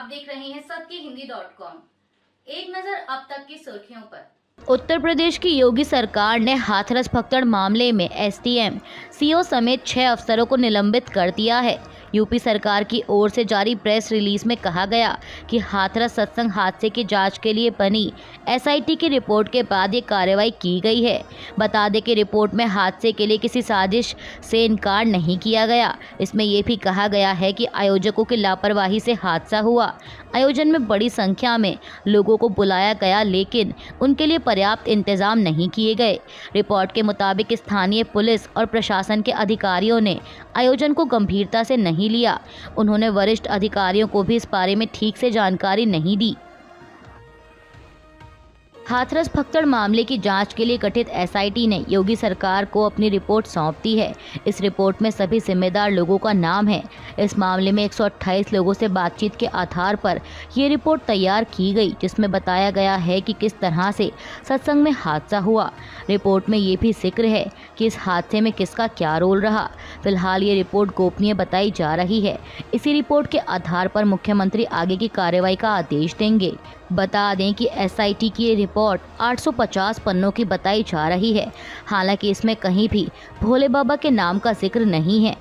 देख रहे हैं सत्यहिंदी.com। एक नजर अब तक की सुर्खियों पर। उत्तर प्रदेश की योगी सरकार ने हाथरस भगदड़ मामले में एसडीएम, सीओ समेत 6 अफसरों को निलंबित कर दिया है। यूपी सरकार की ओर से जारी प्रेस रिलीज में कहा गया कि हाथरस सत्संग हादसे की जांच के लिए बनी एसआईटी की रिपोर्ट के बाद ये कार्रवाई की गई है। बता दें कि रिपोर्ट में हादसे के लिए किसी साजिश से इनकार नहीं किया गया। इसमें यह भी कहा गया है कि आयोजकों की लापरवाही से हादसा हुआ। आयोजन में बड़ी संख्या में लोगों को बुलाया गया, लेकिन उनके लिए पर्याप्त इंतजाम नहीं किए गए। रिपोर्ट के मुताबिक स्थानीय पुलिस और प्रशासन के अधिकारियों ने आयोजन को गंभीरता से नहीं लिया। उन्होंने वरिष्ठ अधिकारियों को भी इस बारे में ठीक से जानकारी नहीं दी। हाथरस भगदड़ मामले की जांच के लिए गठित एसआईटी ने योगी सरकार को अपनी रिपोर्ट सौंप दी है। इस रिपोर्ट में सभी जिम्मेदार लोगों का नाम है। इस मामले में 128 लोगों से बातचीत के आधार पर ये रिपोर्ट तैयार की गई, जिसमें बताया गया है कि किस तरह से सत्संग में हादसा हुआ। रिपोर्ट में ये भी जिक्र है कि इस हादसे में किसका क्या रोल रहा। फिलहाल ये रिपोर्ट गोपनीय बताई जा रही है। इसी रिपोर्ट के आधार पर मुख्यमंत्री आगे की कार्रवाई का आदेश देंगे। बता दें कि एसआईटी की ये रिपोर्ट 850 पन्नों की बताई जा रही है। हालांकि इसमें कहीं भी भोले बाबा के नाम का जिक्र नहीं है।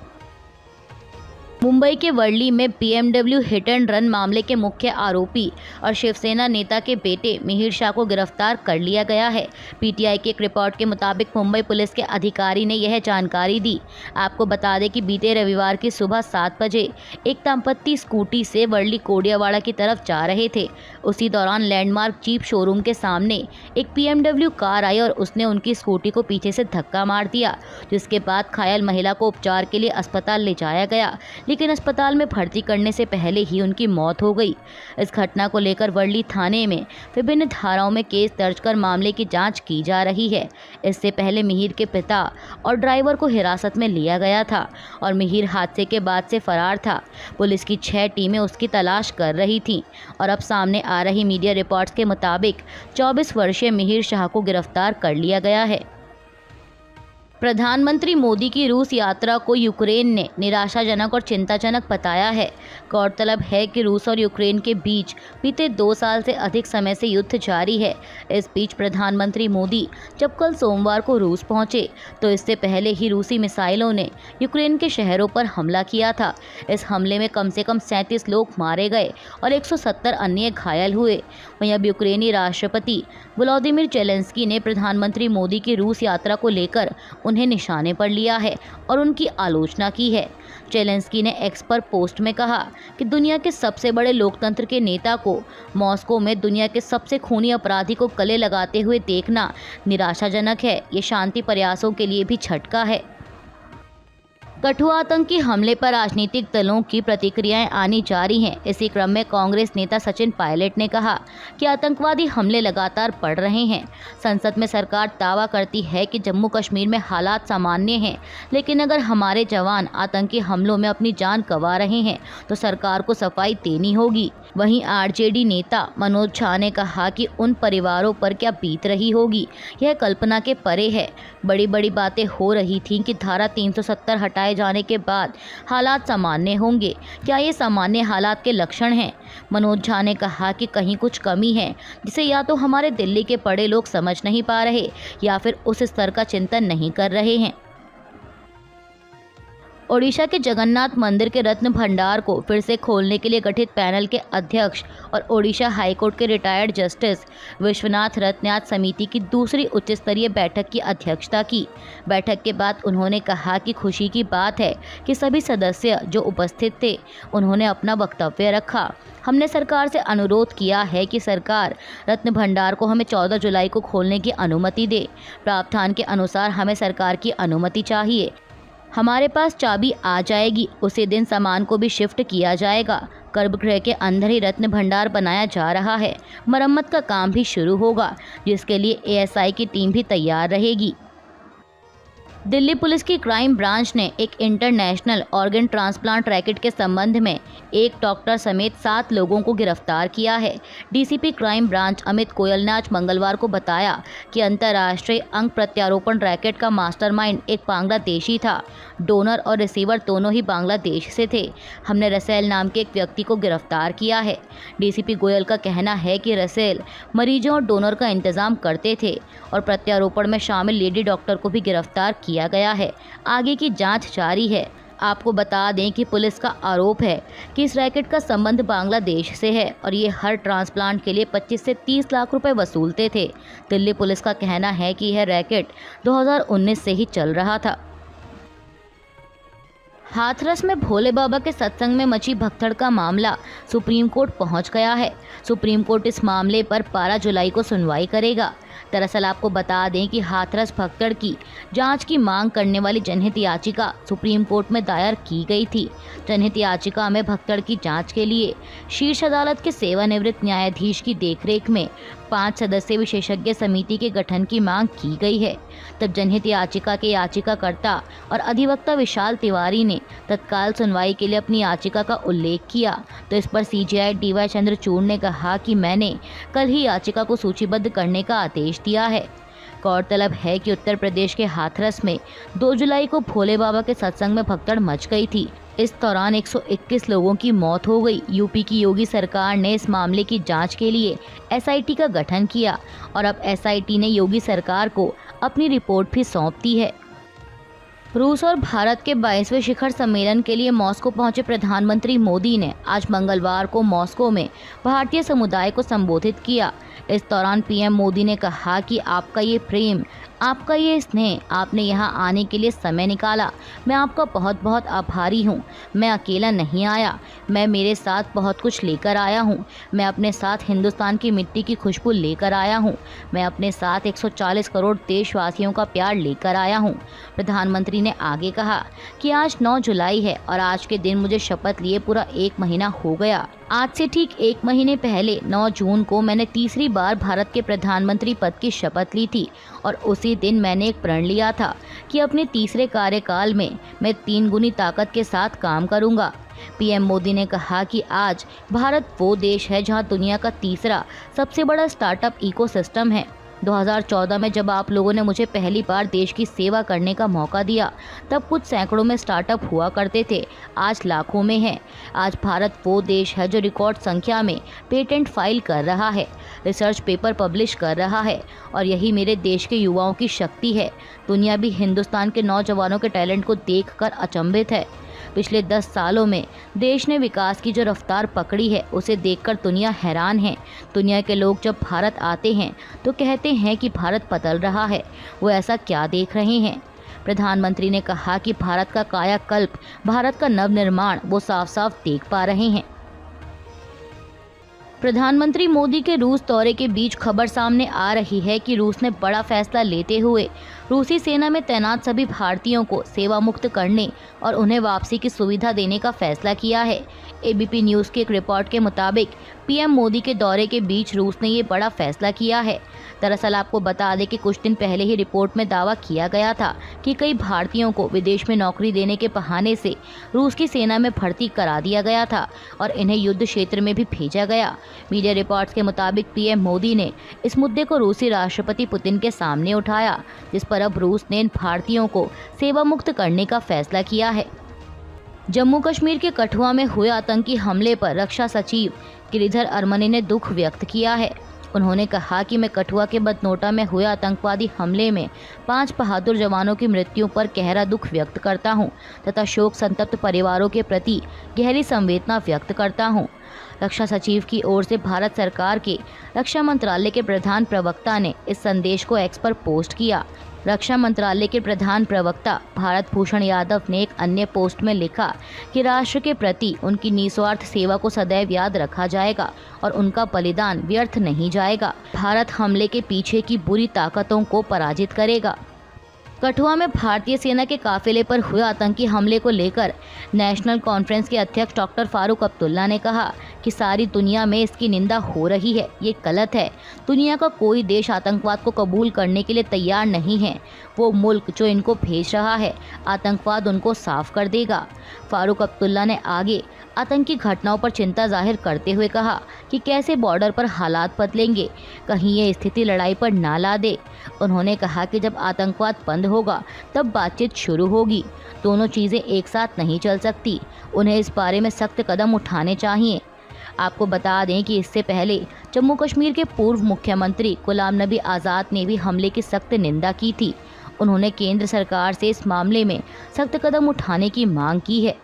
मुंबई के वर्ली में BMW हिट एंड रन मामले के मुख्य आरोपी और शिवसेना नेता के बेटे मिहिर शाह को गिरफ्तार कर लिया गया है। पीटीआई की एक रिपोर्ट के मुताबिक मुंबई पुलिस के अधिकारी ने यह जानकारी दी। आपको बता दें कि बीते रविवार की सुबह 7 बजे एक दंपत्ति स्कूटी से वर्ली कोडियावाड़ा की तरफ जा रहे थे। उसी दौरान लैंडमार्क जीप शोरूम के सामने एक BMW कार आई और उसने उनकी स्कूटी को पीछे से धक्का मार दिया, जिसके बाद घायल महिला को उपचार के लिए अस्पताल ले जाया गया, लेकिन अस्पताल में भर्ती करने से पहले ही उनकी मौत हो गई। इस घटना को लेकर वर्ली थाने में विभिन्न धाराओं में केस दर्ज कर मामले की जांच की जा रही है। इससे पहले मिहिर के पिता और ड्राइवर को हिरासत में लिया गया था और मिहिर हादसे के बाद से फरार था। पुलिस की 6 टीमें उसकी तलाश कर रही थीं और अब सामने आ रही मीडिया रिपोर्ट्स के मुताबिक 24 वर्षीय मिहिर शाह को गिरफ्तार कर लिया गया है। प्रधानमंत्री मोदी की रूस यात्रा को यूक्रेन ने निराशाजनक और चिंताजनक बताया है। गौरतलब है कि रूस और यूक्रेन के बीच बीते 2 साल से अधिक समय से युद्ध जारी है। इस बीच प्रधानमंत्री मोदी जब कल सोमवार को रूस पहुंचे, तो इससे पहले ही रूसी मिसाइलों ने यूक्रेन के शहरों पर हमला किया था। इस हमले में कम से कम 37 लोग मारे गए और 170 अन्य घायल हुए। वहीं अब यूक्रेनी राष्ट्रपति व्लादिमीर जेलेंस्की ने प्रधानमंत्री मोदी की रूस यात्रा को लेकर उन्हें निशाने पर लिया है और उनकी आलोचना की है। जेलेंस्की ने एक्स पर पोस्ट में कहा कि दुनिया के सबसे बड़े लोकतंत्र के नेता को मॉस्को में दुनिया के सबसे खूनी अपराधी को गले लगाते हुए देखना निराशाजनक है। ये शांति प्रयासों के लिए भी झटका है। कठुआ आतंकी हमले पर राजनीतिक दलों की प्रतिक्रियाएं आनी जारी हैं। इसी क्रम में कांग्रेस नेता सचिन पायलट ने कहा कि आतंकवादी हमले लगातार बढ़ रहे हैं। संसद में सरकार दावा करती है कि जम्मू कश्मीर में हालात सामान्य हैं, लेकिन अगर हमारे जवान आतंकी हमलों में अपनी जान गंवा रहे हैं तो सरकार को सफाई देनी होगी। वहीं आरजेडी नेता मनोज झा ने कहा कि उन परिवारों पर क्या बीत रही होगी, यह कल्पना के परे है। बड़ी बड़ी बातें हो रही थीं कि धारा 370 हटाए जाने के बाद हालात सामान्य होंगे। क्या ये सामान्य हालात के लक्षण हैं? मनोज झा ने कहा कि कहीं कुछ कमी है, जिसे या तो हमारे दिल्ली के बड़े लोग समझ नहीं पा रहे या फिर उस स्तर का चिंतन नहीं कर रहे हैं। ओडिशा के जगन्नाथ मंदिर के रत्न भंडार को फिर से खोलने के लिए गठित पैनल के अध्यक्ष और ओडिशा हाईकोर्ट के रिटायर्ड जस्टिस विश्वनाथ रथ ने आज समिति की दूसरी उच्च स्तरीय बैठक की अध्यक्षता की। बैठक के बाद उन्होंने कहा कि खुशी की बात है कि सभी सदस्य जो उपस्थित थे, उन्होंने अपना वक्तव्य रखा। हमने सरकार से अनुरोध किया है कि सरकार रत्न भंडार को हमें 14 जुलाई को खोलने की अनुमति दे। प्रावधान के अनुसार हमें सरकार की अनुमति चाहिए। हमारे पास चाबी आ जाएगी, उसी दिन सामान को भी शिफ्ट किया जाएगा। गर्भगृह के अंदर ही रत्न भंडार बनाया जा रहा है। मरम्मत का काम भी शुरू होगा, जिसके लिए एएसआई की टीम भी तैयार रहेगी। दिल्ली पुलिस की क्राइम ब्रांच ने एक इंटरनेशनल ऑर्गन ट्रांसप्लांट रैकेट के संबंध में एक डॉक्टर समेत 7 लोगों को गिरफ्तार किया है। DCP crime branch Amit Goyal ने आज मंगलवार को बताया कि अंतर्राष्ट्रीय अंग प्रत्यारोपण रैकेट का मास्टरमाइंड एक बांग्लादेशी था। डोनर और रिसीवर दोनों ही बांग्लादेश से थे। हमने रसेल नाम के एक व्यक्ति को गिरफ्तार किया है। डीसीपी गोयल का कहना है कि रसेल मरीजों और डोनर का इंतजाम करते थे और प्रत्यारोपण में शामिल लेडी डॉक्टर को भी गिरफ्तार किया गया है। आगे की जांच जारी है। आपको बता दें कि पुलिस का आरोप है कि इस रैकेट का संबंध बांग्लादेश से है और ये हर ट्रांसप्लांट के लिए 25 से 30 लाख रुपए वसूलते थे। दिल्ली पुलिस का कहना है कि यह रैकेट 2019 से ही चल रहा था। हाथरस में भोले बाबा के सत्संग में मची भगदड़ का मामला सुप्रीम कोर्ट पहुंच गया है। सुप्रीम कोर्ट इस मामले पर 12 जुलाई को सुनवाई करेगा। दरअसल आपको बता दें कि हाथरस भगदड़ की जांच की मांग करने वाली जनहित याचिका सुप्रीम कोर्ट में दायर की गई थी। जनहित याचिका में भगदड़ की जांच के लिए शीर्ष अदालत के सेवानिवृत्त न्यायाधीश की देखरेख में 5 सदस्यीय विशेषज्ञ समिति के गठन की मांग की गई है। तब जनहित याचिका के याचिकाकर्ता और अधिवक्ता विशाल तिवारी ने तत्काल सुनवाई के लिए अपनी याचिका का उल्लेख किया, तो इस पर सीजेआई डीवाई चंद्रचूड़ ने कहा कि मैंने कल ही याचिका को सूचीबद्ध करने का आदेश दिया है। गौरतलब है कि उत्तर प्रदेश के हाथरस में 2 जुलाई को भोले बाबा के सत्संग में भगदड़ मच गई थी। इस दौरान 121 लोगों की मौत हो गई। यूपी की योगी सरकार ने इस मामले की जांच के लिए एसआईटी का गठन किया और अब एसआईटी ने योगी सरकार को अपनी रिपोर्ट भी सौंप दी है। रूस और भारत के 22वें शिखर सम्मेलन के लिए मॉस्को पहुंचे प्रधानमंत्री मोदी ने आज मंगलवार को मॉस्को में भारतीय समुदाय को संबोधित किया। इस दौरान पीएम मोदी ने कहा कि आपका ये प्रेम, आपका ये स्नेह, आपने यहाँ आने के लिए समय निकाला, मैं आपका बहुत बहुत आभारी हूँ। मैं अकेला नहीं आया, मैं मेरे साथ बहुत कुछ लेकर आया हूँ। मैं अपने साथ हिंदुस्तान की मिट्टी की खुशबू लेकर आया हूँ। मैं अपने साथ 140 करोड़ देशवासियों का प्यार लेकर आया हूँ। प्रधानमंत्री ने आगे कहा कि आज 9 जुलाई है और आज के दिन मुझे शपथ लिए पूरा 1 महीना हो गया। आज से ठीक 1 महीने पहले 9 जून को मैंने तीसरी बार भारत के प्रधानमंत्री पद की शपथ ली थी और उसी दिन मैंने एक प्रण लिया था कि अपने तीसरे कार्यकाल में मैं 3 गुनी ताकत के साथ काम करूंगा। पीएम मोदी ने कहा कि आज भारत वो देश है जहां दुनिया का तीसरा सबसे बड़ा स्टार्टअप इकोसिस्टम है। 2014 में जब आप लोगों ने मुझे पहली बार देश की सेवा करने का मौका दिया, तब कुछ सैकड़ों में स्टार्टअप हुआ करते थे, आज लाखों में हैं। आज भारत वो देश है जो रिकॉर्ड संख्या में पेटेंट फाइल कर रहा है, रिसर्च पेपर पब्लिश कर रहा है और यही मेरे देश के युवाओं की शक्ति है। दुनिया भी हिंदुस्तान के नौजवानों के टैलेंट को देखकर अचंभित है। पिछले 10 सालों में देश ने विकास की जो रफ्तार पकड़ी है, उसे देखकर दुनिया हैरान है। दुनिया के लोग जब भारत आते हैं तो कहते हैं कि भारत बदल रहा है। वो ऐसा क्या देख रहे हैं? प्रधानमंत्री ने कहा कि भारत का कायाकल्प, भारत का नवनिर्माण वो साफ साफ देख पा रहे हैं। प्रधानमंत्री मोदी के रूस दौरे के बीच खबर सामने आ रही है कि रूस ने बड़ा फैसला लेते हुए रूसी सेना में तैनात सभी भारतीयों को सेवा मुक्त करने और उन्हें वापसी की सुविधा देने का फैसला किया है। एबीपी न्यूज़ के एक रिपोर्ट के मुताबिक पीएम मोदी के दौरे के बीच रूस ने ये बड़ा फैसला किया है। दरअसल आपको बता दें कि कुछ दिन पहले ही रिपोर्ट में दावा किया गया था कि कई भारतीयों को विदेश में नौकरी देने के बहाने से रूस की सेना में भर्ती करा दिया गया था और इन्हें युद्ध क्षेत्र में भी भेजा गया। मीडिया रिपोर्ट्स के मुताबिक पीएम मोदी ने इस मुद्दे को रूसी राष्ट्रपति पुतिन के सामने उठाया, जिस पर अब रूस ने इन भारतीयों को सेवा मुक्त करने का फैसला किया है। जम्मू कश्मीर के कठुआ में हुए आतंकी हमले पर रक्षा सचिव गिरिधर अरमने ने दुख व्यक्त किया है। उन्होंने कहा कि मैं कठुआ के बदनोटा में हुए आतंकवादी हमले में 5 बहादुर जवानों की मृत्यु पर गहरा दुख व्यक्त करता हूं तथा शोक संतप्त परिवारों के प्रति गहरी संवेदना व्यक्त करता हूं। रक्षा सचिव की ओर से भारत सरकार के रक्षा मंत्रालय के प्रधान प्रवक्ता ने इस संदेश को एक्स पर पोस्ट किया। रक्षा मंत्रालय के प्रधान प्रवक्ता भारत भूषण यादव ने एक अन्य पोस्ट में लिखा कि राष्ट्र के प्रति उनकी निस्वार्थ सेवा को सदैव याद रखा जाएगा और उनका बलिदान व्यर्थ नहीं जाएगा। भारत हमले के पीछे की बुरी ताकतों को पराजित करेगा। कठुआ में भारतीय सेना के काफिले पर हुए आतंकी हमले को लेकर नेशनल कॉन्फ्रेंस के अध्यक्ष डॉक्टर फारूक अब्दुल्ला ने कहा कि सारी दुनिया में इसकी निंदा हो रही है। ये गलत है। दुनिया का कोई देश आतंकवाद को कबूल करने के लिए तैयार नहीं है। वो मुल्क जो इनको भेज रहा है आतंकवाद उनको साफ कर देगा। फारूक अब्दुल्ला ने आगे आतंकी घटनाओं पर चिंता जाहिर करते हुए कहा कि कैसे बॉर्डर पर हालात बदलेंगे, कहीं ये स्थिति लड़ाई पर ना ला दे। उन्होंने कहा कि जब आतंकवाद बंद होगा तब बातचीत शुरू होगी। दोनों चीज़ें एक साथ नहीं चल सकती। उन्हें इस बारे में सख्त कदम उठाने चाहिए। आपको बता दें कि इससे पहले जम्मू कश्मीर के पूर्व मुख्यमंत्री गुलाम नबी आज़ाद ने भी हमले की सख्त निंदा की थी। उन्होंने केंद्र सरकार से इस मामले में सख्त कदम उठाने की मांग की है।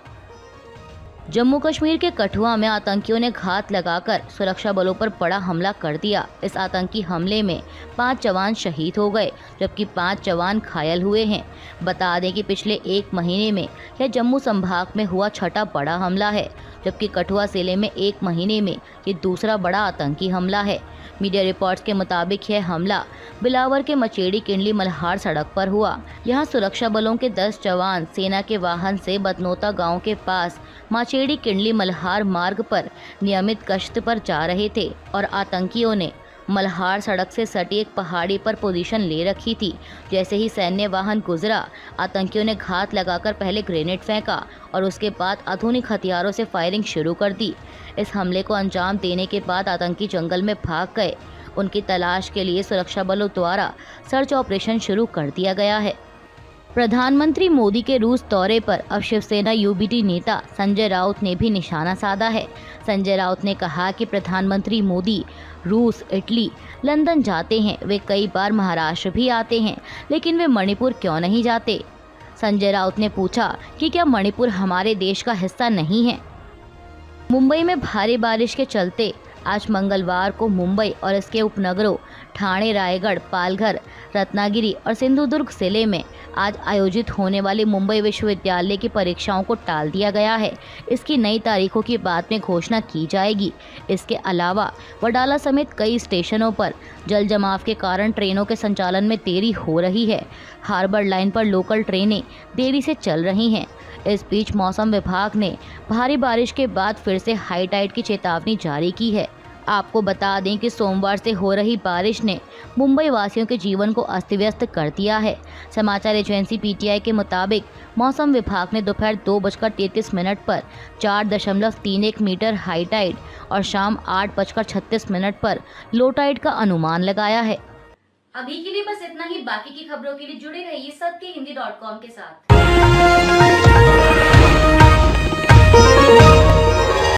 जम्मू कश्मीर के कठुआ में आतंकियों ने घात लगाकर सुरक्षा बलों पर बड़ा हमला कर दिया। इस आतंकी हमले में 5 जवान शहीद हो गए जबकि 5 जवान घायल हुए हैं। बता दें कि पिछले 1 महीने में यह जम्मू संभाग में हुआ छठा बड़ा हमला है, जबकि कठुआ जिले में 1 महीने में ये दूसरा बड़ा आतंकी हमला है। मीडिया रिपोर्ट्स के मुताबिक यह हमला बिलावर के मचेड़ी किंडली मल्हार सड़क पर हुआ। यहाँ सुरक्षा बलों के 10 जवान सेना के वाहन से बदनोता गांव के पास माचेड़ी किंडली मल्हार मार्ग पर नियमित गश्त पर जा रहे थे और आतंकियों ने मल्हार सड़क से सटी एक पहाड़ी पर पोजीशन ले रखी थी। जैसे ही सैन्य वाहन गुजरा, आतंकियों ने घात लगाकर पहले ग्रेनेड फेंका और उसके बाद आधुनिक हथियारों से फायरिंग शुरू कर दी। इस हमले को अंजाम देने के बाद आतंकी जंगल में भाग गए। उनकी तलाश के लिए सुरक्षा बलों द्वारा सर्च ऑपरेशन शुरू कर दिया गया है। प्रधानमंत्री मोदी के रूस दौरे पर अब शिवसेना यूबीटी नेता संजय राउत ने भी निशाना साधा है। संजय राउत ने कहा कि प्रधानमंत्री मोदी रूस, इटली, लंदन जाते हैं। वे कई बार महाराष्ट्र भी आते हैं, लेकिन वे मणिपुर क्यों नहीं जाते? संजय राउत ने पूछा कि क्या मणिपुर हमारे देश का हिस्सा नहीं है? मुंबई में भारी बारिश के चलते आज मंगलवार को मुंबई और इसके उपनगरों ठाणे, रायगढ़, पालघर, रत्नागिरी और सिंधुदुर्ग जिले में आज आयोजित होने वाली मुंबई विश्वविद्यालय की परीक्षाओं को टाल दिया गया है। इसकी नई तारीखों की बाद में घोषणा की जाएगी। इसके अलावा वडाला समेत कई स्टेशनों पर जल जमाव के कारण ट्रेनों के संचालन में देरी हो रही है। हार्बर लाइन पर लोकल ट्रेनें देरी से चल रही हैं। इस बीच मौसम विभाग ने भारी बारिश के बाद फिर से हाई टाइड की चेतावनी जारी की है। आपको बता दें कि सोमवार से हो रही बारिश ने मुंबई वासियों के जीवन को अस्त व्यस्त कर दिया है। समाचार एजेंसी पीटीआई के मुताबिक मौसम विभाग ने दोपहर 2:33 पर 4.31 मीटर हाई टाइड और शाम 8:36 पर लो टाइड का अनुमान लगाया है। अभी के लिए बस इतना ही। बाकी की खबरों के लिए जुड़े रहिए सत्य हिंदी.com के साथ।